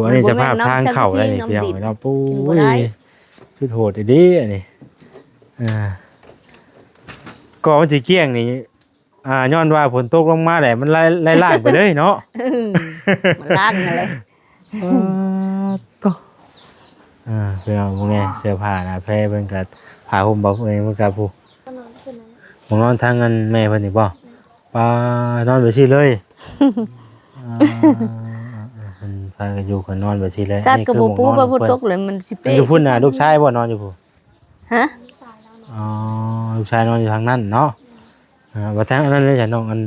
อันนี้สภาพทางเข้าได้นี่พี่น้องเนาะปุ้ยคือโหดดีอันนี้ก็มันสิเกี้ยงนี่ย้อนว่าฝนตกลงมาแหละมันไล่ล่างไปเลยเนาะมันล่างอะไรก็พี่น้องพวกนี้เสื้อผ้านะแพร่เพิ่นก็ผ้าห่มบ่เองเพิ่นก็ผู้นอนทางกันแม่เพิ่นนี่บ่ป้านอนไปซี่เลยมันพากันอยู่กันนอนไปซี่เลยจัดกระปูบ่พุ่นตกเลยมันสิเป๊ะอยู่พุ่นน่ะลูกชายบ่นอนอยู่ผู้ฮะลูกชายนอนอยู่ทางนั้นเนาะว่าทางนั้นเลยจ้ะน้องอัน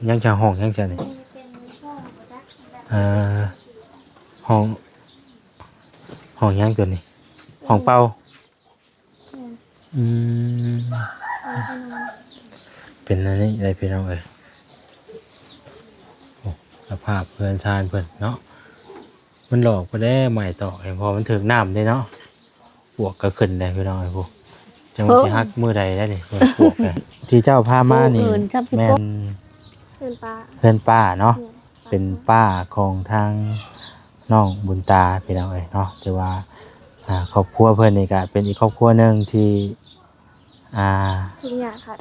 ยังจะห้องยังจะนี่ห้องยังตัวนี้ห้องเป่าเป็นอันนี้อะไรพี่น้องเอ้ยสภาพเพื่อนชาญเพื่อนเนาะมันหลอกไปได้ใหม่ต่อเห็นพอมันถึงน้ำได้เนาะปวกก็ขึ้นได้พี่น้องไอ้พวกจังหวะที่ฮักมือใดได้เลยปวกเลยที่เจ้าพามานี่แม่นเพื่อนป้าเนาะเป็นป้าของทางน้องบุญตาพี่น้องเอ้ยเนาะแต่ว่าครอบครัวเพื่อนนี่ก็เป็นอีกครอบครัวหนึ่งที่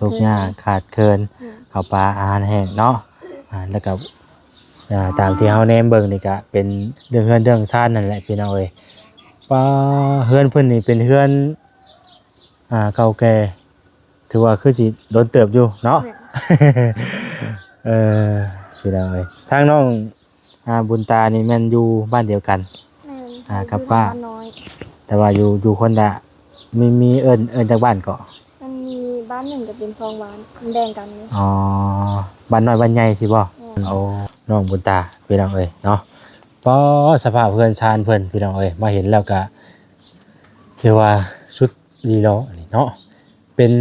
ทุกอย่างขาดเคินข้าวปลาอาหารแห้งเนาะแล้วก็ตามที่เฮาแนมเบิ่งนี่ก็เป็นเรื่องเฮือนเรื่องซ่านนั่นแหละพี่น้องเอ้ยป้าเฮือนเพิ่นนี่เป็นเฮือนเก่าแก่ถือว่าคือสิโดนเติบอยู่เนาะพี่น้องเอ้ยทางน้องบุญตานี่แม่นอยู่บ้านเดียวกันกับป้าแต่ว่าอยู่คนละมีเอิ้นจากบ้านเกาะมันมีบ้านหนึ่งกับเป็น2 บ้านมันแบ่งกันนี่บ้านน้อยบ้านใหญ่สิบ่เอาน้องบุญตาพี่น้องเอ้ยเนาะพอสภาพเพื่อนชาญเพิ่นพี่น้องเอ้ยมาเห็นแล้วก็คือว่าชุดลีโลนี่เนาะเป็น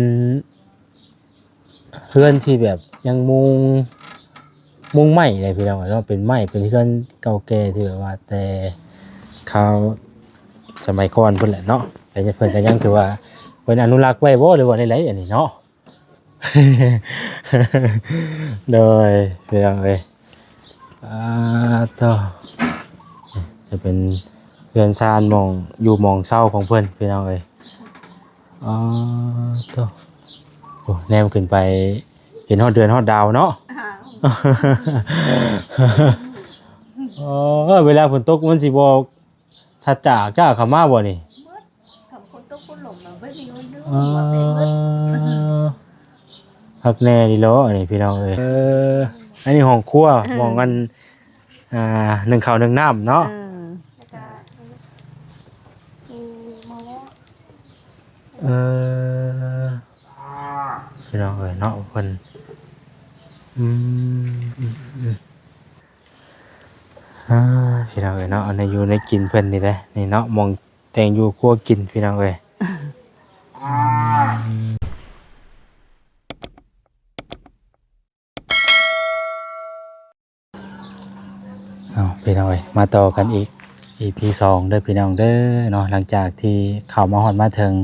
เพื่อนที่แบบยังมุงไม้เลยพี่น้องเนาะเป็นไม้เป็นเพื่อนเก่าแก่ที่แบบว่าแต่เขาสมัยก่อนเพิ่นแหละเนาะแต่เพิ่นก็ยังถือว่าเพิ่นอนุรักษ์ไว้บ่หรือว่าไดอันนี้เนาะโดยพี่น้องเอ้ยต่อจะเป็นเรือนซานอยู่มองเศร้าของเพื่อนพี่น้องเอ้ยต่อโอ้แนมขึ้นไปเห็นฮอดเดือนฮอดดาวเนาะเวลาฝนตกมันสิบ่ชัดจ่ากล้าเข้ามาบ่นี่คนตกคนหลงมาไม่มีคนดูว่าเป็นเบิดฮักแน่ดิโลอันนี้พี่น้องเอ้ยอันนี้ห้องครัวมองกัน1 ข้าว 1 น้ำเนาะพี่น้องเอ้ยเนาะเพิ่นพี่น้องเอ้ยเนาะอันนี้อยู่ในกินเพิ่นนี่แหละนี่เนาะมองแต่งอยู่ครัวกินพี่น้องเอ้ยพี่น้องเอ้ยมาต่อกันอีก EP 2เด้อพี่น้องเด้อเนาะหลังจากที่เข้ามาฮอดมาถึง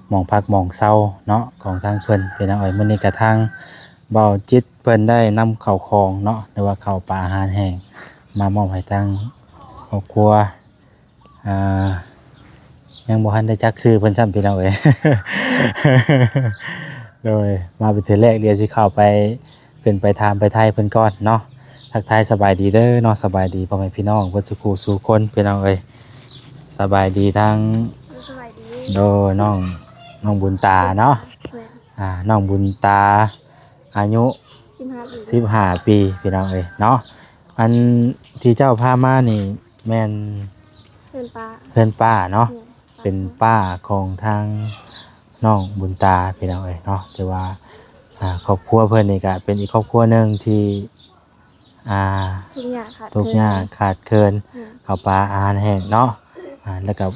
หม่องพักหม่องเซาเนาะของทางเพิ่นพี่น้องเอ้ยมื้อนี้ก็ทางเบาจิตเพิ่นได้นำข้าวของเนาะหรือว่าข้าวปลาอาหารแห้งมามอบให้ทางครอบครัวยังบ่ทันได้จักชื่อเพิ่นซ้ำพี่น้องเอ้ย โดยมาเป็นเทื่อแรกเดี๋ยวสิเข้าไปขึ้นไปถามไปไทยเพิ่นก่อนเนาะทักทายสบายดีเด้อเนาะสบายดีพ่อแม่พี่น้องเพิ่นสุขสู่คนพี่น้องเอ้ยสบายดีทั้งโดน้องบุญตาเนาะน้องบุญตาอายุ15 ปีพี่น้องเอ้ยเนาะอันที่เจ้าพามานี่แม่นเพื่อนป้าเนาะเป็นป้าของทางน้องบุญตาพี่น้องเอ้ยเนาะแต่ว่าครอบครัวเพิ่นนี่ก็เป็นอีกครอบครัวหนึ่งที่ทุกอย่างขาดเคินข้าวปลาอาหารแห้งเนาะแล้วก็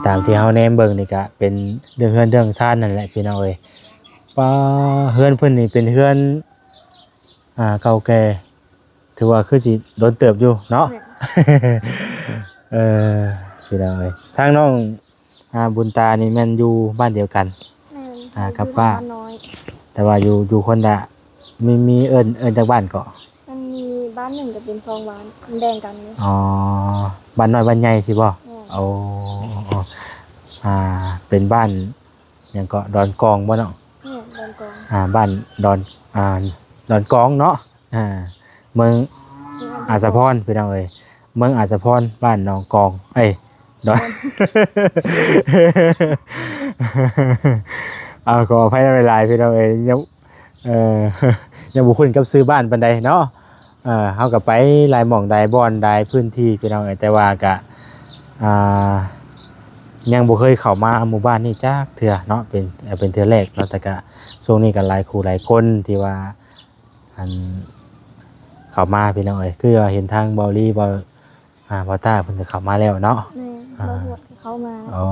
ตามที่เฮาแนมเบิ่งนี่ก็เป็นเรื่องเฮือนเรื่องซ่านนั่นแหละพี่น้องเอ้ยป้าเฮือนเพิ่นนี่เป็นเฮือนเก่าแก่ถือว่าคือสิโดนเติบอยู่เนาะพี่น้องเอ้ยทางน้องบุญตานี่แม่นอยู่บ้านเดียวกันกับป้าแต่ว่าอยู่คนละมีเอิ้นจากบ้านเกาะมันมี บ้านหนึ่งก็เป็นซองบ้านมันแบ่งกันเลย อ๋อบ้านน้อยบ้านใหญ่สิบ่ แม่น เอาเป็นบ้านหยังก็ดอนกองบ่เนาะ แม่นโดนกอง บ้านดอนดอนกองเนาะเมืองอาสาพรพี่น้องเอ้ยเมืองอาสาพรบ้านหนองกองเอ้ยดอน เอาขออภัยในเวลาพี่น้องเอ้ยยังยังบ่คุ้นกับซื้อบ้านปานใดเนาะเฮาก็ไปหลายหม่องหลายบ่อนหลายพื้นที่พี่น้องเอ้ยแต่ว่าก็ยังบ่เคยเข้ามาหมู่บ้านนี้จักเทื่อเนาะเป็นเทื่อแรกเนาะแต่ก็ช่วงนี้ก็หลายคู่หลายคนที่ว่าอันเข้ามาพี่น้องเอ้ยคือเห็นทางเบาลีบ่บ่ต้าเพิ่นก็เข้ามาแล้วเนาะ แม่บ่หวดเข้ามา อ๋อ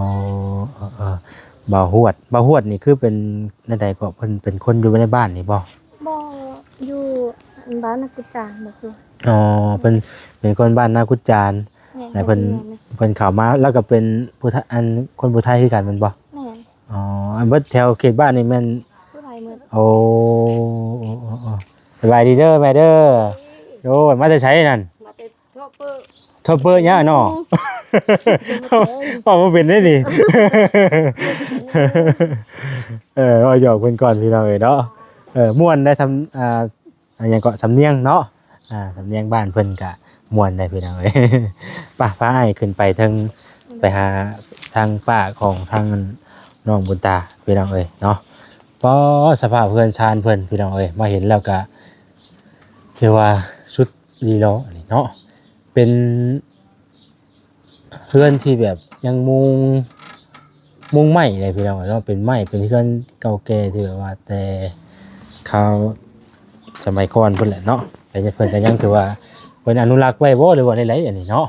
บ่าวหวดนี่คือเป็นในใดก็เพิ่นเป็นคนอยู่ในบ้านนี่บ่ บ่อยู่บ้านนักกุจางบ่คือ อ๋อเป็นคนบ้านนากุจจาน แม่ แต่เพิ่นเข้ามาแล้วก็เป็นผู้ไทยคนผู้ไทยคือกันแม่นบ่ แม่น อ๋ออันเบิดแถวเขตบ้านนี่แม่น ผู้ไทยหมด โอ้สบายดีเด้อแม่เด้อโอ้ยมาแต่ไสนั่น มาเป็นชอบเปิ้ล ทบเบอร์หยังเนาะบ่เป็นได้นี่เอาหยอกเพิ่นก่อนพี่น้องเอ้ยเนาะม่วนได้ทำหยังก็สำเนียงเนาะสำเนียงบ้านเพิ่นก็ม่วนได้พี่น้องเอ้ยป้าอ้ายขึ้นไปทางไปหาทางป้าของทางน้องบุญตาพี่น้องเอ้ยเนาะพอสภาพเพื่อนชานเพิ่นพี่น้องเอ้ยมาเห็นแล้วก็เรียกว่าชุดลีโลนี่เนาะเป็นเพื่อนที่แบบยังมุงไม้เลยพี่น้องเนาะเป็นไม้เป็นเพื่อนเก่าแก่ที่แบบว่าแต่เขาสมัยก่อนเพิ่นแหละเนาะแต่เพิ่นก็ยังถือว่าเพิ่นอนุรักษ์ไว้บ่หรือว่าไดๆอันนี้เนาะ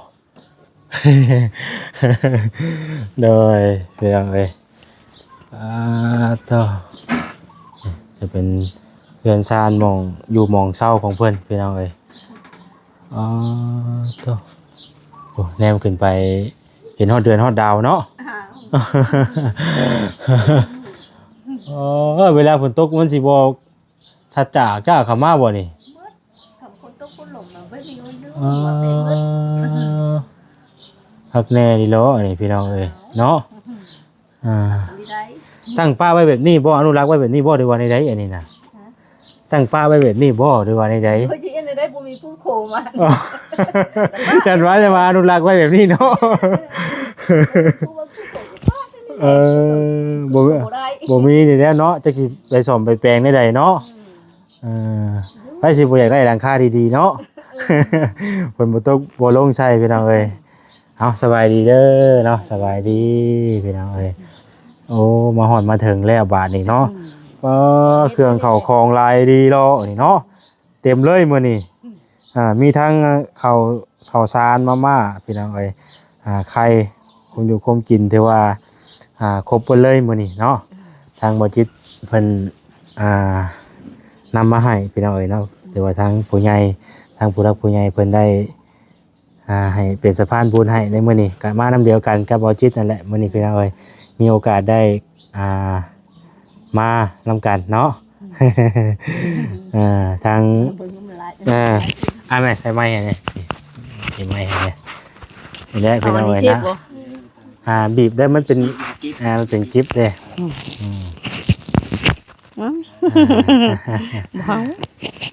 โดยพี่น้องเอ้ยต่อจะเป็นเรือนซานหม่องอยู่หม่องเช่าของเพิ่นพี่น้องเอ้ยต่อโอ้แนมขึ้นไปเห็นฮอดเดือนฮอดดาวเนาะ เวลาฝนตกมันสิบ่ชัดจ้ากล้าเข้ามาบ่นี่ มืดทำคนต้องคนหลงมาไม่มีคนดูว่าเป็นมืด ฮักแน่ดีโลอันนี้พี่น้องเอ้ยเนาะดีได้ ตั้งป้าไว้แบบนี้บ่อนุรักษ์ไว้แบบนี้บ่หรือว่าในใดอันนี้น่ะตั้งป้าไว้แบบนี้บ่หรือว่าในใด เพราะที่อันนี้ได้ผมมีผู้โคมา จันว่าจะมาอนุรักษ์ไว้แบบนี้เนาะ ผู้ว่าผู้โคกับป้าที่นี่บ่มีนี่แหล้วเนาะจักสิไปซ่อมไปแปลงได้ใดเนาะไปสิบ่อยากได้หลังคาดีๆเนาะเพิ่นบ่ตกบ่ลงใส่พี่น้องเอ้ยเอาสบายดีเด้อเนาะสบายดีพี่น้องเอ้ยโอ้มาฮอดมาถึงแล้วบาดนี้เนาะเครื่องเข้าของลายดีรอนี่เนาะเต็มเลยมื้อนี้มีทั้งข้าวสารมาม่าพี่น้องเอ้ยไข่คงอยู่คงกินถือว่าครบเบิดเลยมื้อนี้เนาะทางบ่จิตเพิ่นนำมาให้พี่น้องเอ้ยเนาะถือว่าทางผู้ใหญ่ทางผู้รักผู้ใหญ่เพิ่นได้ให้เป็นสะพานบุญให้ในมื้อนี้ก็มานำเดียวกันกับบ่จิตนั่นแหละมื้อนี้พี่น้องเอ้ยมีโอกาสได้มานำกันเนาะ ทางแม่ใส่ไม้อันนี้ใส่ไม้อันนี้นี่แหละพี่น้องเอ้ยนะบีบได้มันเป็นมันเป็นจิ๊บเลย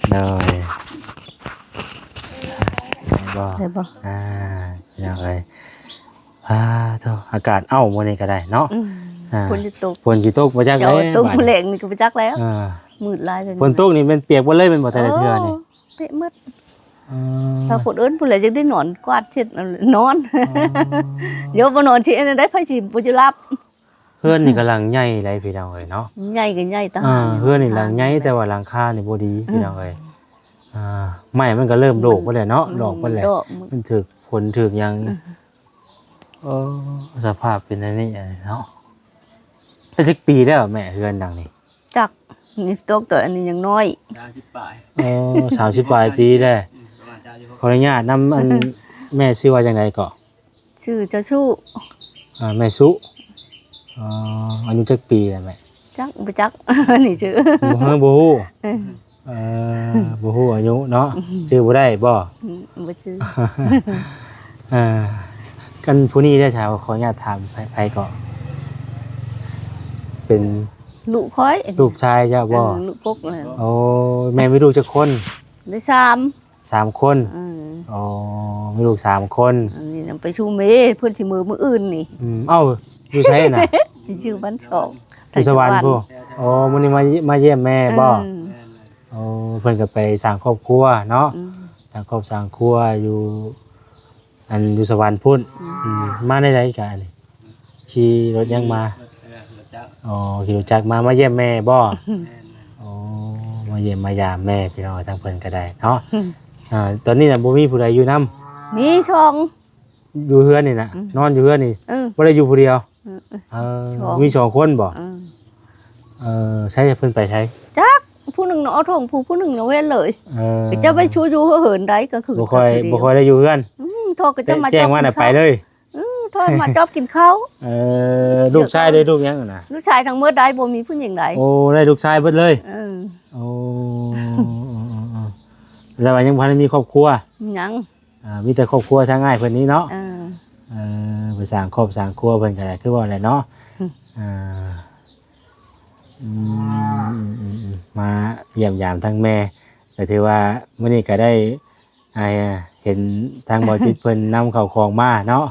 เลยได้บ่พี่น้องเอ้ยอากาศมื้อนี้ก็ได้เนาะฝนสิตกบ่จักแล้วตกแหลงนี่ก็บ่จักแล้วมืดลายเลยฝนตกนี่มันเปียกบ่เลยเป็นบ่แต่ละเทื่อนี่เป๊ะมืดถ้าคนอื่นผู้ใดจังได้นอนกวาดเช็ดนอนเดี๋ยวบ่นอนสิอันได้ไผสิบ่จะรับเฮือนนี่กำลังใหญ่เลยพี่น้องเอ้ยเนาะใหญ่ก็ใหญ่ตาเฮือนนี่หลังใหญ่แต่ว่าหลังคานี่บ่ดีพี่น้องเอ้ยไม้มันก็เริ่มโลกบ่แล้วเนาะดอกบ่แล้วมันถึกฝนถึกหยังสภาพเป็นอันนี้เนาะจักปีแล้วแม่เฮือนดังนี่จักนี่ตกตัวอันนี้ยังน้อย30ปลาย30ปลายปีแล้วขออนุญาตนำอันแม่ชื่อว่าจังได๋ก็ชื่อเจ้าชู้แม่สุอายุจักปีแล้วแม่จักบ่จักนี่ชื่อบ่ฮู้ บ่ฮู้อายุเนาะชื่อบ่ได้บ่ บ่ชื่อ กันผู้นี้ได้ชาวขออนุญาตถามไผก็เป็น ลูกค้อย ลูกชายเจ้าบ่ ลูกกกเลย โอ้แม่มีลูกจักคน ได้3 3 คนอ๋อมีลูก3 คน อันนี้นำไปชูเมเพิ่นสิมื้ออื่นนี่ เอ้าอยู่ไสน่ะ ชื่อบ้านชอก อยู่สวรรค์พุ่นอ๋อมื้อนี้มาเยี่ยมแม่บ่โอ้เพิ่นก็ไปสร้างครอบครัวเนาะสร้างครอบสร้างครัวอยู่อยู่สวรรค์พุ่นมาได้ไดกันนี่ขี่รถยังมาอ๋อขี่รถจักรมาเยี่ยมแม่บ่อ๋อมาเยี่ยมมายามแม่พี่น้องทั้งเพิ่นก็ได้เนาะตอนนี้น่ะบ่มีผู้ใดอยู่นำ มีช่อง อยู่เฮือนนี่น่ะนอนอยู่เฮือนนี่ เออ บ่ได้อยู่ผู้เดียว ช่อง มี2 คนบ่ใช้เพิ่นไปใช้ จักผู้หนึงเนาะเอาทงผู้หนึงเนาะเว้นเลยก็จะไปชูอยู่เหินได้ก็คือ บ่ค่อยได้อยู่เฮือน โทรก็จะมา แจ้งว่าน่ะไปเลย โทรมาจอบกินข้าว ลูกชายได้ลูกยังน่ะ ลูกชายทั้งหมดได้บ่มีผู้หญิงใด โอ้ได้ลูกชายเบิดเลย โอ้ แล้วว่ายังบ่ทันได้มีครอบครัว หยัง มีแต่ครอบครัวทางง่ายเพิ่นนี้เนาะ เออ ไปสร้างครอบสร้างครัวเพิ่นก็ได้คือว่าแหละเนาะมาเยี่ยมยามทั้งแม่ก็ถือว่ามื้อนี้ก็ได้เห็นทางบ่จิตเพิ่นนำเข้าวของมาเนาะ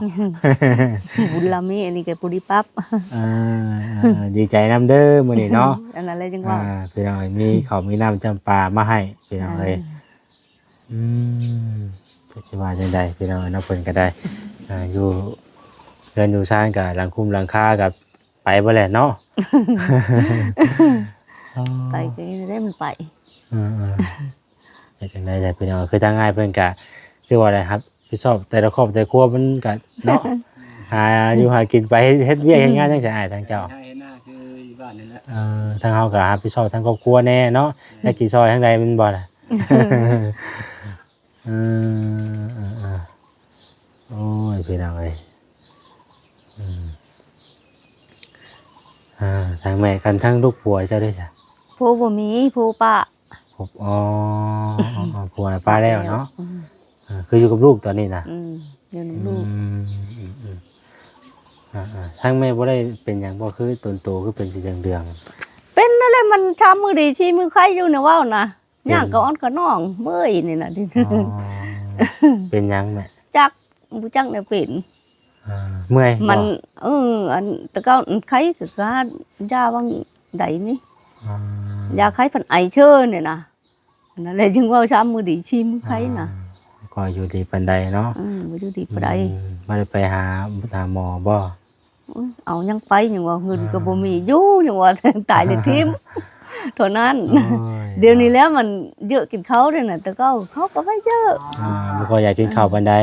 บุญละมีอันนี้ก็ปุริปั๊บ ดีใจนำเด้อมื้อนี้เนาะ อันนั้นเลยจังว่า พี่น้องมีข้าวมีน้ำจำปามาให้พี่น้องเอ้ยจะสิว่าจังได๋พี่น้องเนาะเพิ่นก็ได้อยู่เรือนอยู่ซ่านก็หลังคุ้มหลังคากับไปบ่แหละเนาะ ไปก็ได้มันไป จังได๋จ้ะพี่น้องคือทางง่ายเพิ่นก็คือว่าอะไรครับพี่ชอบแต่ละครอบแต่ละครัวมันก็เนาะ หาอยู่หากินไปเฮ็ดเวียกเฮ็ดงานจังซี่อ้ายทางเจ้า ใช่หน้าคืออยู่บ้านนั่นแหละ ทางเฮาก็รับผิดชอบทางครอบครัวแน่เนาะแต่กี่ซอยทางใดมันบ่ล่ะ โอ้ยพี่น้องเอ้ยทางแม่กันทั้งลูกผัวเจ้าด้วยจ้ะ ผู้บ่มีผู้ป้า อ๋อผัวน่ะป้าแล้วเนาะคืออยู่กับลูกตอนนี้นะ อยู่นำลูก ทางแม่บ่ได้เป็นหยังบ่คือตนโตคือเป็นสีเหลือง เป็นนั่นแหละมันชามมือดีชีมือใครอยู่เนี่ยว่าวนะย่างก็อ้อนก็น้องเมื่อยนี่น่ะ เป็นหยังแม่ จักบ่จักเนี่ยเป็น เมื่อย มันอันตะเก้าไข้ก็กายาบางใดนี่ยาไข้พันไอเชิญเนี่ยนะนั่นแหละจึงว่าชามมือดีชีมือไข้น่ะ ก็อยู่ดีปานใดเนาะ บ่อยู่ดีปานใด บ่ได้ไปหาหมอบ่ เอายังไปยังว่าเงินก็บ่มีอยู่ยังว่า ตายเลยทิมเท่านั้นเดี๋ยวนี้แล้วมันเยอะกินเขาด้วยน่ะแต่ก็เขาก็ไม่เยอะ บ่ค่อยอยากกินข้าวปานใด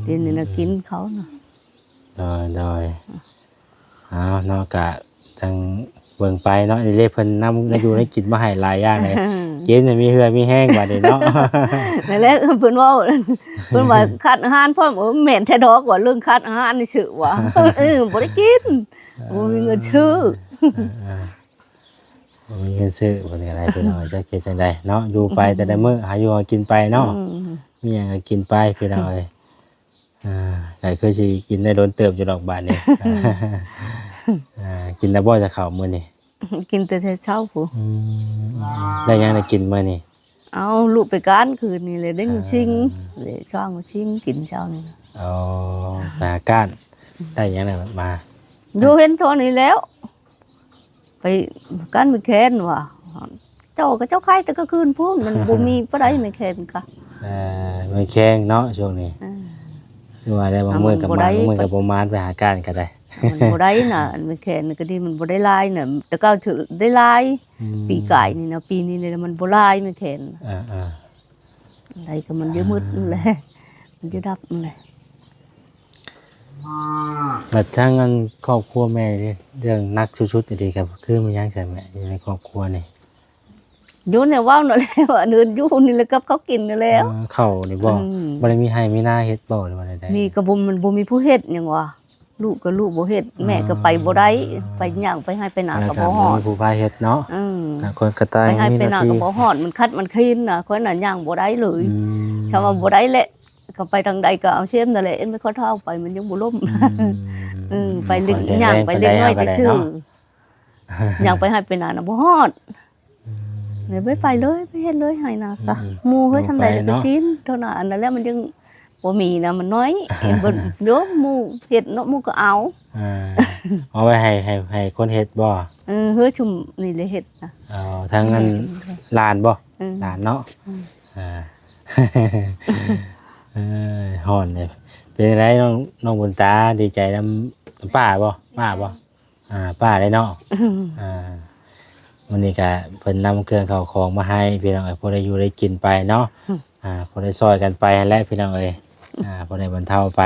เดี๋ยวนี้น่ะกินเขาน่ะ ได้เนาะกะทางเบิ่งไปเนาะนี่เลยเพิ่นนำอยู่ให้กินมาให้หลายอย่างเลยกินน่ะมีเหือมีแห้งบัดนี้เนาะ นั่นแหละเพิ่นว่าคัดอาหารพร้อมแม่นแท้ดอกว่าเรื่องคัดอาหารนี่ซื่อว่า บ่ได้กินบ่มีเงินซื้อ มีเงินซื้อบ่ได้อะไรพี่น้อยจักเฮ็ดจังได๋เนาะอยู่ไปแต่ละมื้อหาอยู่หากินไปเนาะมีหยังก็กินไปพี่น้อยก็คือสิกินได้โดนเติบอยู่ดอกบาดนี้ กินได้บ่จะเข้ามื้อนี้ กินแต่เช้าผู้ ได้หยังได้กินมื้อนี้ เอาลูกไปการคืนนี่เลยได้เงินชิงเลยช่างชิงกินเช้านี่ อ๋อหาก้านได้หยังได้มา อยู่เห็นเท่านี้แล้ว ไปการไปแค้นว่ะเจ้าก็เจ้าไข่แต่ก็คืนพุ่นมันบ่มีปานใดไม่แค้นกะ ไม่แข็งเนาะช่วงนี้คือว่าได้บางมื้อกับมาบางมื้อกับบ่มานไปหาก้านก็ได้ มันบ่ได้น่ะไม่แค้นก็ดีมันบ่ได้ลายน่ะแต่ก็ถือได้ลายปีกายนี่นะปีนี้นี่มันบ่ลายไม่แค้นอะไรก็มันเยอะมืดนั่นแหละมันจะดับนั่นแหละ บัดทางอันครอบครัวแม่นี่เรื่องนักชุดๆดีครับคือมันยังใช่แม่อยู่ในครอบครัวนี่ อยู่เนี่ยว่าวนั่นแหละว่าเดินอยู่นี่แล้วกับเขากินนั่นแล้ว เข้านี่บ่บ่ได้มีให้มีหน้าเฮ็ดบ่หรือว่าใด มีกระบุมมันบ่มีผู้เฮ็ดหยังวะ ลูกก็ลูกบ่เฮ็ดแม่ก็ไปบ่ได้ไปย่างไปให้ไปนาก็บ่ฮอด ผู้พาเฮ็ดเนาะคนกระต่าย ไปให้ มี ไป หน้า นา ที่ ก็บ่ฮอดมันคัดมันคินน่ะคนน่ะย่างบ่ได้เลยถ้าว่าบ่ได้แหละก็ไปทางใดก็เอาเสียมนั่นแหละเอ็นไม่ค่อยเท่าไปมันยังบ่ล่มไปลึกย่างไปเล็กน้อยแต่ชื่อย่างไปให้ไปนาน่ะบ่ฮอดเลยไปเลยไปเฮ็ดเลยให้นาก็หมู่เฮ้ยซั่นใดก็กินเท่านั้นนั่นแหละมันยังบ่มีนะมันน้อยเบิ่นโยมหมู่เฮ็ดเนาะหมู่ก็เอาเอาไว้ให้คนเฮ็ดบ่เฮ้ยชุมนี่เลยเฮ็ดนะทางนั้นหลานบ่หลานเนาะฮ้อนเลยเป็นไรน้องบุญตาดีใจนำป้าบ่ป้าได้เนาะวันนี้ก็เพิ่นนำเครื่องข้าวของมาให้พี่น้องเอ้ยพอได้อยู่ได้กินไปเนาะพอได้ซอยกันไปและพี่น้องเอ้ยพอได้บรรเทาไป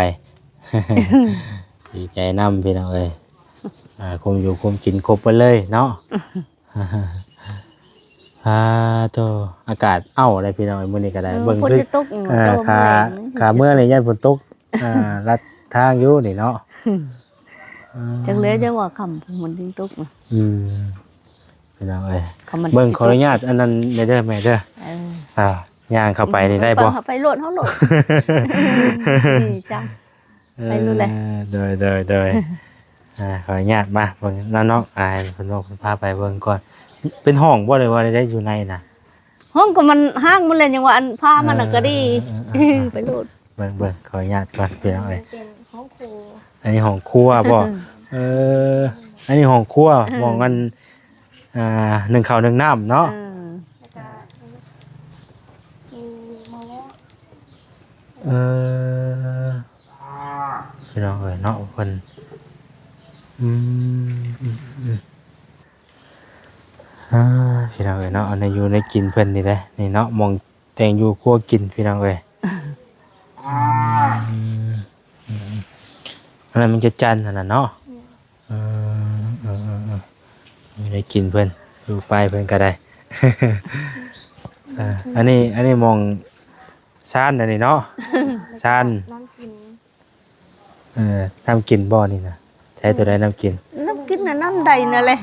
ดีใจนำพี่น้องเอ้ยคุมอยู่คุมกินครบไปเลยเนาะโตอากาศอะไรพี่น้องมื้อนี้ก็ได้เบิ่งคือขาเมื่อนี่ยันฝนตกลัดทางอยู่นี่เนาะจังเลยจังว่าค่ำมันถึงตกพี่น้องเอ้ยเบิ่งขออนุญาตอันนั้นเด้อแม่เด้อย่างเข้าไปนี่ได้บ่ไปโลดเฮาโลดนี่จังไปรู้แหละโดยขออนุญาตมาเบิ่งนั่นเนาะเพิ่นบอกพาไปเบิ่งก่อนเป็นห้องบ่ได้ว่าได้อยู่ในน่ะห้องก็มันห้างมันเลยจังว่าอันพามันน่ะก็ดีไปโลดเบิ่งขออนุญาตก่อนพี่น้องเอ้ยเป็นห้องครัวอันนี้ห้องครัวบ่อันนี้ห้องครัวมองกันนึ่งข้าวนึ่งน้ำเนาะพี่น้องเอ้ยเนาะเพิ่นพี่น้องเอ้ยเนาะในอยู่ในกินเพิ่นนี่แหละนี่เนาะมองแต่งอยู่ครัวกินพี่น้องเอ้ยอะไรมันจะจันน่ะเนาะอยู่ในกินเพิ่นดูไปเพิ่นก็ได้อันนี้มองชานอันนี้เนาะชานน้ำกินน้ำกินบ่อนี่นะใช้ตัวใดน้ำกินน่ะน้ำใดนั่นแหละ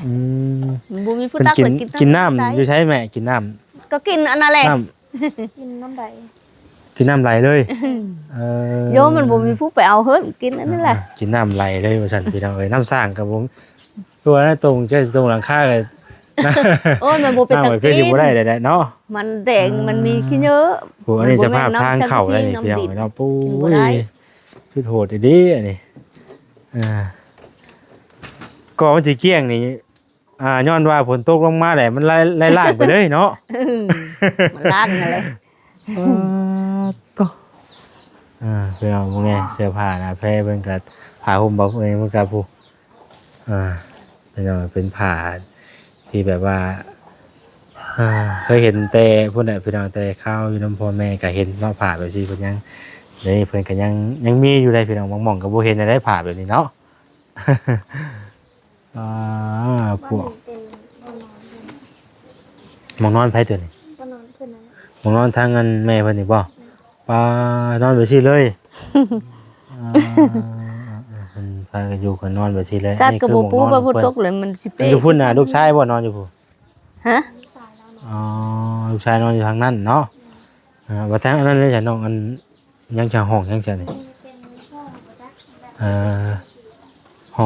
บ่มีผู้ตักกินน้ำอยู่ใช้แม่กินน้ำก็กินอันนั้นแหละกินน้ำใดกินน้ำไหลเลยโยมมันบ่มีผู้ไปเอาเฮิรกินอันนั้นแหละกินน้ำไหลเลยว่าซั่นพี่น้องเอ้ยน้ำสร้างกับผมตัวนั้นตรงใช่ตรงหลังคาเลยโอ้ยมันบ่เป็นตะกี้บ่ได้ได้เนาะมันแดงมันมีขี้เยอะโหอันนี้สภาพทางเข้าได้นี่พี่น้องเนาะปุ้ยคือโหดดีอันนี้ก็มันสิเกี้ยงนี่ย้อนว่าฝนตกลงมาแหละมันไล่ล่างไปเลยเนาะมันล่างนั่นแหละพี่น้องพวกนี้เสื้อผ้านะแพร่เพิ่นก็ผ้าห่มบ่เองเพิ่นก็ผู้พี่น้องเป็นผ้าที่แบบว่าเคยเห็นแต่พุ่นน่ะพี่น้องแต่ข้าวอยู่นำพ่อแม่ก็เห็นเนาะผ้าแบบซี่เพิ่นยังนี่เพิ่นก็ยังมีอยู่ได้พี่น้องบางหม่องก็บ่เห็นได้ผ้าแบบนี้เนาะพวกมองนอนไผตัวนี้มองนอนทางเงินแม่เพิ่นนี่บ่นอนแบบซี่เลยมันพากันอยู่กันนอนแบบซี่เลยจัดกระบ่ปูบ่พุ่นตกเลยมันสิเป้อยู่พุ่นน่ะลูกชายบ่นอนอยู่พุ่นฮะลูกชายนอนอยู่ทางนั้นเนาะว่าทางนั้นเลยจ้ะน้องอันยังจะห้องยังจะนี่ห้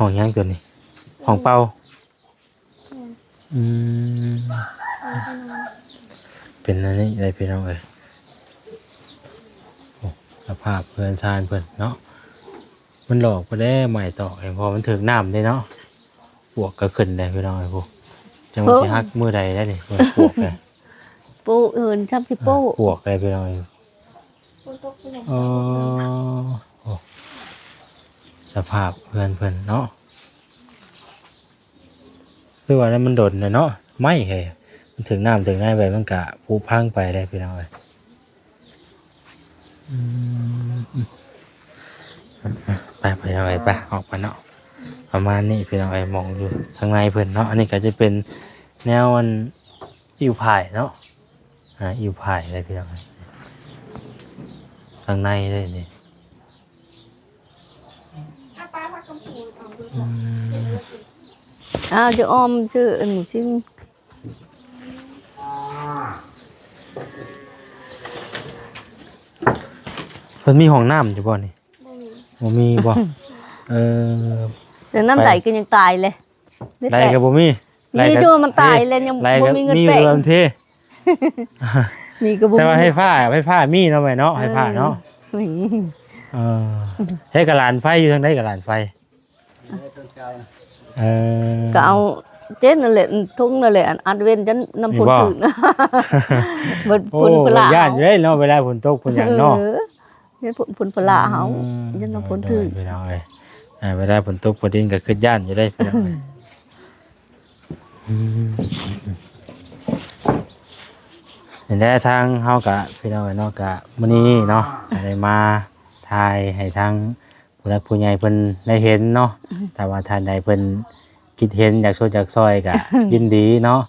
องยังตัวนี้ห้องเป่าเป็นอันนี้ได้พี่น้องเอ้ยสภาพเพื่อนชานเพื่อนเนาะมันหลอกไปได้ใหม่ต่อเองพอมันถึงน้ำได้เนาะปวกก็ขึ้นได้พี่น้องไอ้พวกจังหวะที่ฮักมือใดได้นี่ปวกเลยปูชอบที่ปูปวกเลยพี่น้องสภาพเพื่อนเนาะคือว่านั้นมันโดดเนาะไม่เหรอมันถึงน้ำถึงได้ไปมันกะปูพังไปได้พี่น้องเลยไปเอาไว้ไปออกมาเนาะประมาณนี้พี่น้องไอ้มองอยู่ทางในเพื่อนเนาะอันนี้ก็จะเป็นแนวมันอิ่วไผ่เนาะอิ่วไผ่เลยพี่น้องทางในเลยนี่ อ้าวจะอ้อมชื่ออันหมูชิ้น เพิ่นมีห้องน้ำอยู่บ่นี่ บ่มี บ่มีบ่เออ แต่น้ำไหลก็ยังตายเลย ไรก็บ่มี มีดูมันตายเลยยังบ่มีเงินแปะ มีเงินเท มีก็บ่ แต่ว่าให้ผ้ามีเนาะแม่เนาะให้ผ้าเนาะ มี เออให้กระลานไฟอยู่ทางใดกระลานไฟ ต้นเช้า เออ ก็เอาเจ๊นั่นแหละทุ่งนั่นแหละอัดเว้นจนน้ำฝนถึงบ่ โอ้ ฝนพลา ย่านอยู่เด้เนาะเวลาฝนตกฝนหยังเนาะ เนี่ยฝนพลาเฮาจนน้ำฝนถึง ไปเอาเอ้ยเวลาฝนตกฝนดินก็ขึ้นย่านอยู่ได้พี่น้องเอ้ยเห็นได้ทางเฮากะพี่น้องเอ้ยเนาะกะมื้อนี้เนาะก็ได้มาถ่ายให้ทางผู้หลักผู้ใหญ่เพิ่นได้เห็นเนาะแต่ว่าท่านใดเพิ่นคิดเห็นอยากช่วยอยากซอยก็ ยินดีเนาะ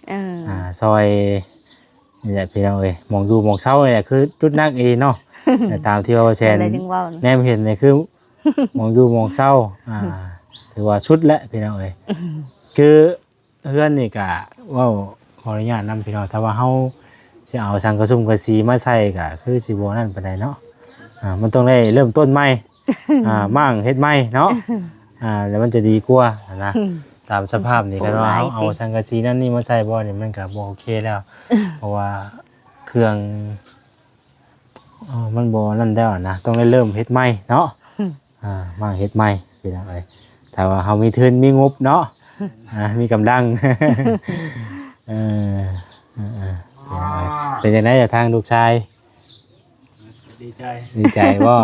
ซอยนี่แหละพี่น้องเอ้ยมองอยู่มองเศร้านี่แหละคือจุดนักอีเนาะ แต่ตามที่ว่าแซน อะไรจังว่า แนมเห็นนี่คือ มองอยู่มองเศร้าถือว่าชุดและพี่น้องเอ้ยคือเฮือนนี่ก็เว้าขออนุญาตนำพี่น้องถ้าว่าเฮาสิเอาสังกะสุมกะสีมาใส่ก็คือสิบ่นั่นปานใดเนาะมันต้องได้เริ่มต้นใหม่มั่งเฮ็ดใหม่เนาะแล้วมันจะดีกว่านะตามสภาพนี่ก็ว่าเอาสังกะสีนั่นนี่มาใส่บ่นี่มันก็บ่โอเคแล้ว เพราะว่าเครื่องมันบ่นั่นแล้วนะต้องได้เริ่มเฮ็ดใหม่เนาะมั่งเฮ็ดใหม่พี่น้องเอ้ยถ้าว่าเฮามีทุนมีงบเนาะมีกำลังเป็นจังได๋ทางลูกชาย ดีใจ ดีใจบ่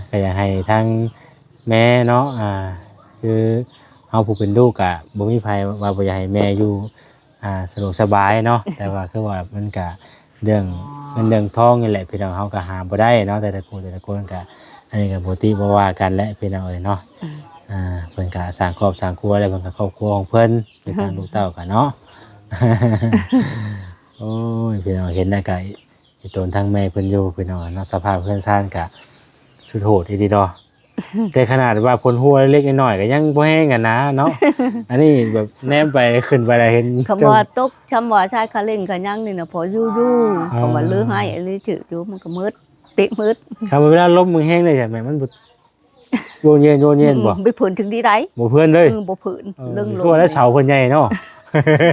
ก็อยากให้ทางแม่เนาะคือเฮาผู้เป็นลูกก็บ่มีไผว่าบ่อยากให้แม่อยู่สะดวกสบายเนาะ แต่ว่าคือว่ามันก็เรื่องเงินเรื่องทองนี่แหละพี่น้องเฮาก็หาบ่ได้เนาะแต่ละคนก็อันนี้ก็บ่ติบ่ว่ากันแหละพี่น้องเอ้ยเนาะเพิ่นก็สร้างครอบสร้างครัวแล้วเพิ่นก็ครอบครัวของเพิ่นเป็นทางลูกเต้ากันเนาะ โอ้ยพี่น้องเห็นแล้วก็อีตนทางแม่เพิ่นอยู่พี่น้องเนาะสภาพเพิ่นซ่านก็สุดโหดอีหลีดอ แต่ขนาดว่าคนหัวเล็กๆน้อยๆก็ยังบ่แห้งกันนะเนาะ อันนี้แบบแนมไปขึ้นไปแล้วเห็น คำว่าตกชำว่าชายคาเล่งคายังนี่นะพออยู่คำว่าลือให้อะไรชื่ออยู่มันก็มืดติมืด คำว่าเวลาลมมึงแห้งเลยใช่ไหมมันบ่โยนเย็นบ่ ไปผืนถึงดีได บ่เพื่อนเลย บ่ผืนเรื่องล คือ ม ว่าแล้วเสาเพิ่นใหญ่เนาะ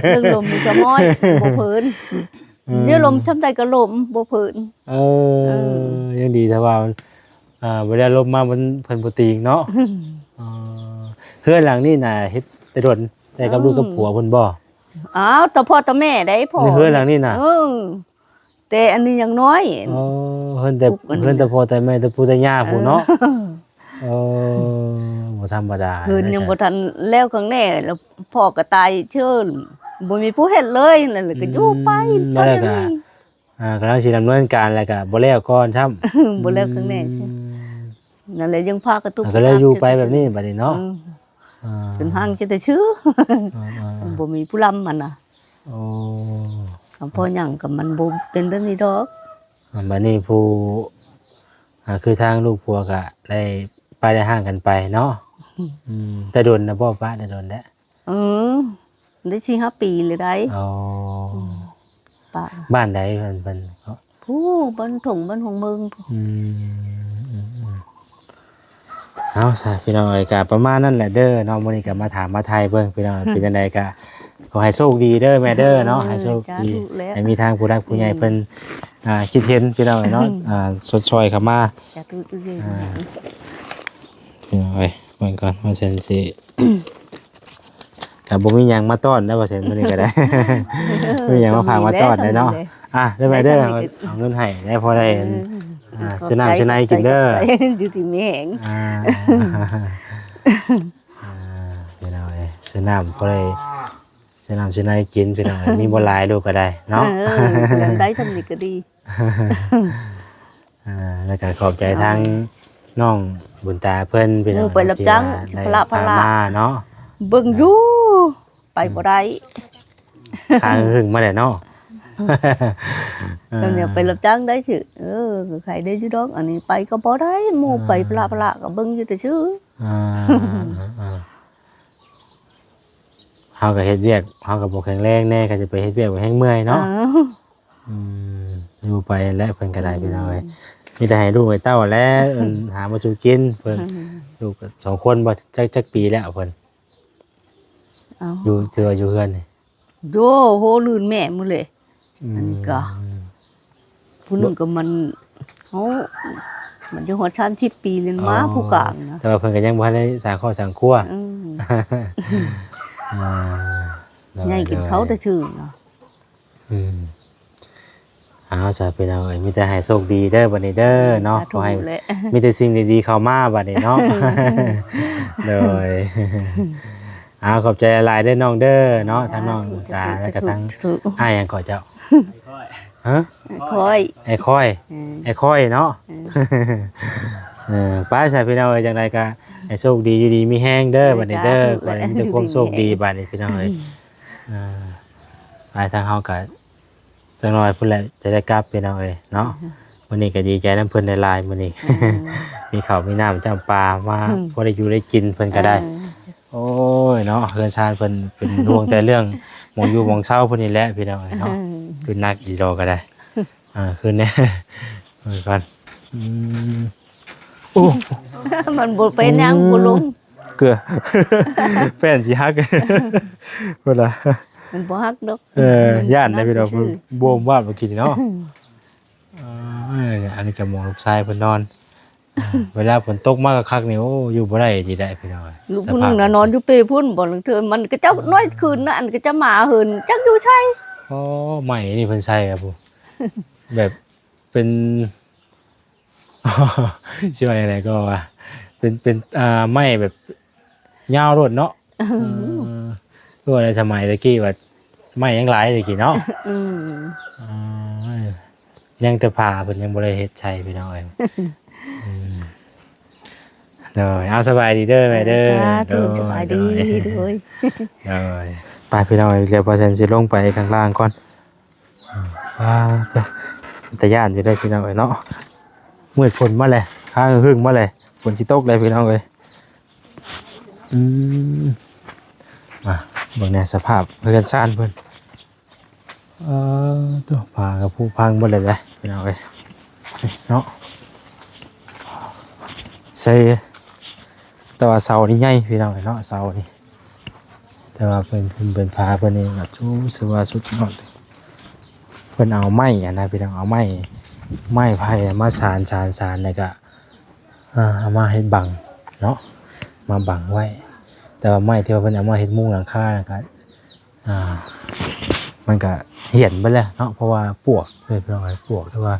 เรื่องลมมีจะม้อยบ่ผืนเดี๋ยวลมช้ำใดก็ลมบ่ผืน ยังดีแต่ว่าเวลาลมมามันเพิ่นบ่ตีงเนาะเฮือนหลังนี้น่ะเฮ็ดแต่ดนแต่กับลูกกับผัวเพิ่นบ่ อ้าวแต่พ่อแต่แม่ได้พ่อ ในเฮือนหลังนี้น่ะ แต่อันนี้ยังน้อย เพิ่นแต่พ่อแต่แม่แต่ปู่แต่ย่าผู้เนาะบ่ธรรมดา คืนยังบ่ทันแล้วข้างแน่แล้วพ่อก็ตายเชิญบ่มีผู้เฮ็ดเลยนั่นแหละก็อยู่ไปตอนนี้ กำลังสิดำเนินการแล้วก็บ่แล้วก่อนซ้ำ บ่แล้วข้างแน่ใช่นั่นแหละยังพากระตุก ก็เลยอยู่ไปแบบนี้บัดนี้เนาะ เป็นห้างจะแต่ชื่อบ่มีผู้ลำมันน่ะ โอ้ คำพ่อหยังกับมันบ่เป็นแบบนี้ดอก บัดนี้ผู้คือทางลูกผัวก็ได้ไปได้ห่างกันไปเนาะแต่โดนนะบ่ป้าได้โดนแล้ว ได้4-5 ปีเลยได้ อ๋อ ป้า บ้านใดเพิ่น ผู้บ้านถงบ้านหงเมือง เอาซะพี่น้องเอ้ยก็ประมาณนั้นแหละเด้อเนาะมื้อนี้ก็มาถามมาทายเบิ่งพี่น้องเป็นจังได๋ก็ขอให้โชคดีเด้อแม่เด้อเนาะให้โชคดีให้มีทางผู้รักผู้ใหญ่เพิ่นคิดเห็นพี่น้องเนาะสดช่วยเข้ามา จะตุเรื่อย พี่น้องเอ้ยเบิ่งก่อนว่าเซ็นสิก็บ่มีหยังมาต้อนแล้วว่าเซ็นมื้อนี้ก็ได้ มีหยังมาฝากมาต้อนได้เนาะได้ไปเด้อเอาเงินให้ได้พอได้ซื้อน้ำซื้อในกินเด้อ อยู่ที่แม่ง พี่น้องเอ้ยซื้อน้ำพอได้ซื้อน้ำซื้อในกินพี่น้องเอ้ยมีบ่หลายลูกก็ได้เนาะ ได้ทำนี่ก็ดี แล้วก็ขอบใจทางน้องบุญตาเพิ่นพี่น้อง ไปรับจ้างพละเนาะ เบิ่งอยู่ไปบ่ได้ ทางหึงมาแล้วเนาะ ตอนนี้ไปรับจ้างได้ชื่อใครได้ชื่อดอกอันนี้ไปก็บ่ได้หมู่ไปพละก็เบิ่งอยู่แต่ชื่อ าก็เฮ็ดเวียกเฮาก็บ่แข็งแรงแน่ก็จะไปเฮ็ดเวียกบ่แห้งเมื่อยเนาะอืมอยู่ไปและเพิ่นก็ได้พี่น้องเอ้ยมีแต่ให้ลูกให้เต้าและหามาสู่กินเพิ่นลูกก็สองคนบ่จักปีแล้วเพิ่น เอา อยู่เจออยู่เฮือนนี่ โยโหลื่นแม่หมดเลยอันนี้ก็ผู้นึงก็มันจะหัวชาน10 ปีเลยมาผู้กลางนะ แต่ว่าเพิ่นก็ยังบ่ทันได้สร้างครอบสร้างครัว อ่า ใหญ่กินเขาแต่ชื่อเนาะ อืมเอาซะพี่น้องเอ้ยมีแต่ให้โชคดีเด้อบัดนี้เด้อเนาะขอให้ แหละ มีแต่สิ่งดีๆเข้ามาบัดนี้เนาะ โดย ขอบใจหลายๆเด้อน้องเด้อเนาะทั้งน้องตาแล้วก็ทั้งอ้ายหยังก่อเจ้า ค่อย ฮะ ค่อย ไอ้ค่อย เออ ไอ้ค่อยเนาะป้าใส่พี่น้องเอ้ยจังไดก็ให้โชคดีอยู่ดีมีแห้งเด้อบัดนี้เด้อขอให้มีแต่ความโชคดีบัดนี้พี่น้องเอ้ยไปทางเฮาก็สักหน่อยพุ่นแหละจะได้กลับพี่น้องเอ้ยเนาะมื้อนี้ก็ดีใจนำเพิ่นได้หลายมื้อนี้ มีข้าวมีน้ำจำปลามาพอได้อยู่ได้กินเพิ่นก็ได้ โอ้ยเนาะเฮือนชาญเพิ่นเป็นห่วงแต่เรื่องหมองอยู่หมองเช้าเพิ่นนี่แหละพี่น้องเอ้ยเนาะคือนักอีโลก็ได้คืนนี้ ก่อนโอ้ มันบ่เป็นหยังบ่ลง เกลือ แฟนสิฮัก เพิ่นล่ะ มันบ่ฮักดอก ย่านได้พี่น้องบวมวาดเมื่อกี้นี่เนาะอันนี้ก็มองลูกชายเพิ่นนอนเวลาฝนตกมากคักนี่โอ้อยู่บ่ได้สิได้พี่น้อง ลูกผู้นึงน่ะนอนอยู่เปพุ่นบ่ลังเทื่อมันก็เจ้าน้อยคืนน่ะอันก็จะมาเหินจักอยู่ใช่ อ๋อใหม่นี่เพิ่นใส่ครับผมแบบเป็น ชื่อว่าอะไรก็ว่าเป็นไม้แบบยาวโลดเนาะตัวในสมัยตะกี้ว่าไม้ยังหลายตะกี้เนาะ ยังแต่ผ่าเพิ่นยังบ่ได้เฮ็ดใช้พี่น้องเอ้ยเด้อเอาสบายดีเด้อแม่เด้อ จ้าถูกสบายดีเด้อ เด้อไปพี่น้องเอ้ยเดี๋ยวพอฉันสิลงไปข้างล่างก่อนแต่ย่านอยู่ได้พี่น้องเอ้ยเนาะมืดฝนมาเลยข้างหึ่งมาเลยฝนสิตกเลยพี่น้องเอ้ยมาเบิ่งแนวสภาพเรือนซ่านเพิ่นตัวพากับผู้พังหมดเลยพี่น้องเอ้ยเนาะใส่แต่ว่าเสานี่ใหญ่พี่น้องเอ้ยเนาะเสานี่แต่ว่าเป็นพาเพิ่นนี่แบบชูสึกว่าสุดยอดเพิ่นเอาไม้อ่ะนะพี่น้องเอาไม้ไผ่มาสานแล้วก็เอามาให้บังเนาะมาบังไว้แต่ว่าไม้ที่ว่าเพิ่นเอามาเฮ็ดมุ้งหลังคาก็มันก็เหี่ยนไปแล้วเนาะเพราะว่าปวกเลยพี่น้องไอ้ปวกหรือว่า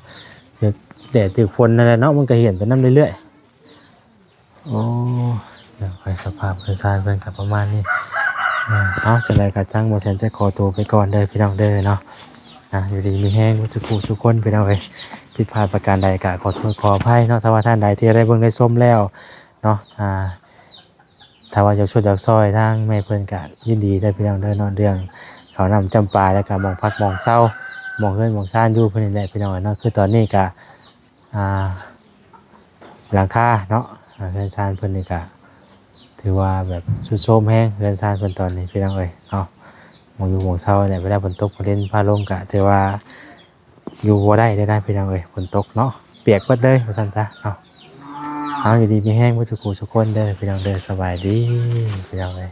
แดดตึกฝนนั่นแหละเนาะมันก็เหี่ยนไปนำเรื่อยๆโอ้เดี๋ยวไปสภาพเพิ่นซ่านเพิ่นก็ประมาณนี้จังได๋ก็จังบ่แซนจะขอตัวไปก่อนเด้อพี่น้องเด้อเนาะอยู่ดีมีแฮงทุกคนพี่น้องเอ้ยผิดพลาดประการใดก็ขอโทษขออภัยเนาะถ้าว่าท่านใดที่ได้เบิ่งได้ชมแล้วเนาะถ้าว่าอยากช่วยจากซอยทางแม่เพิ่นก็ยินดีได้พี่น้องเด้อเนาะเรื่องเขานำจำปาแล้วก็มองพักมองเศร้ามองเฮือนมองซ่านอยู่เพิ่นนี่แหละพี่น้องเนาะคือตอนนี้ก็หลังคาเนาะเฮือนซ่านเพิ่นนี่ก็ถือว่าแบบสุดโทรมแฮงเฮือนซ่านเพิ่นตอนนี้พี่น้องเอ้ยเนาะมองอยู่มองเศร้าเนี่ยเวลาฝนตกฝนเล่นพาลมก็ถือว่าอยู่บ่ได้พี่น้องเอ้ยฝนตกเนาะเปียกเบิดเลยว่าซั่นซะเนาะอยู่ดีมีแห้งบ่สุขสุขคนเด้อพี่น้องเด้อสบายดีพี่น้องเอ้ย